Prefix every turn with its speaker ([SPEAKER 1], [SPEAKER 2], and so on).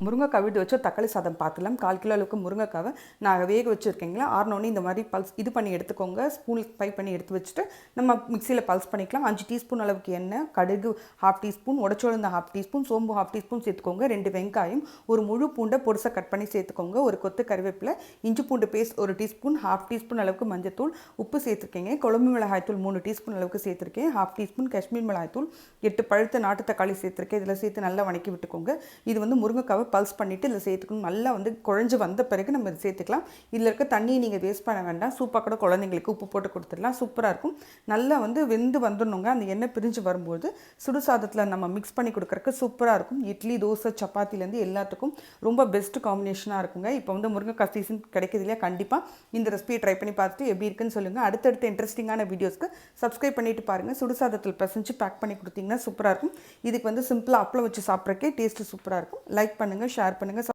[SPEAKER 1] முருங்கைக்காய் விட்டு வச்சு தக்காளி சாதம் பார்த்துலாம். 1/4 கிலோ அளவுக்கு முருங்கைக்காவை நான் வேக வச்சுருக்கீங்களா, ஆறினோடனே இந்த மாதிரி பல்ஸ் இது பண்ணி எடுத்துக்கோங்க. ஸ்பூனில் ஃப்ரை பண்ணி எடுத்து வச்சுட்டு நம்ம மிக்சியில் பல்ஸ் பண்ணிக்கலாம். 5 டீஸ்பூன் அளவுக்கு எண்ணெய், கடுகு 1/2 டீஸ்பூன், உடச்சோளந்த 1/2 டீஸ்பூன், சோம்பு 1/2 டீஸ்பூன் சேர்த்துக்கோங்க. 2 வெங்காயம், ஒரு முழு பூண்டை பொடிசாக கட் பண்ணி சேர்த்துக்கோங்க. ஒரு கொத்து கருவேப்பிலை, இஞ்சி பூண்டு பேஸ்ட் 1 டீஸ்பூன், 1/2 டீஸ்பூன் அளவுக்கு மஞ்சத்தூள், உப்பு சேர்த்துருக்கீங்க. குழம்பு மிளகாய்த்தூள் 3 டீஸ்பூன் அளவுக்கு சேர்த்துருக்கேன். 1/2 டீஸ்பூன் காஷ்மீர் மிளகாய்த்தூள், 8 பழுத்த நாட்டு தக்காளி சேர்த்துருக்கேன். இதில் சேர்த்து நல்லா வணக்கி விட்டுக்கோங்க. இது வந்து முருங்கைக்காவை பல்ஸ் பண்ணிவிட்டு இதில் சேர்த்துக்கணும். நல்லா வந்து குழஞ்சி வந்த பிறகு நம்ம இதை சேர்த்துக்கலாம். இதில் இருக்க தண்ணியை நீங்கள் வேஸ்ட் பண்ண வேண்டாம். சூப்பாக கூட குழந்தைங்களுக்கு உப்பு போட்டு கொடுத்துடலாம். சூப்பராக இருக்கும். நல்லா வந்து வெந்து வந்துடணுங்க. அந்த எண்ணெய் பிரிஞ்சு வரும்போது சுடு சாதத்தில் நம்ம மிக்ஸ் பண்ணி கொடுக்குறக்கு சூப்பராக இருக்கும். இட்லி, தோசை, சப்பாத்திலேருந்து எல்லாத்துக்கும் ரொம்ப பெஸ்ட் காம்பினேஷனாக இருக்குங்க. இப்போ வந்து முருங்கைக்காய் சீசன் கிடைக்குது இல்லையா, கண்டிப்பாக இந்த ரெசிபியை ட்ரை பண்ணி பார்த்துட்டு எப்படி இருக்குன்னு சொல்லுங்கள். அடுத்தடுத்த இன்ட்ரெஸ்டிங்கான வீடியோஸ்க்கு சப்ஸ்கிரைப் பண்ணிட்டு பாருங்கள். சுடு சாதத்தில் பிசைஞ்சு பேக் பண்ணி கொடுத்தீங்கன்னா சூப்பராக இருக்கும். இதுக்கு வந்து சிம்பிளாக அப்பளம் வச்சு சாப்பிட்றக்கே டேஸ்ட்டு சூப்பராக இருக்கும். லைக் பண்ணுங்கள், ஷேர் பண்ணுங்கள்.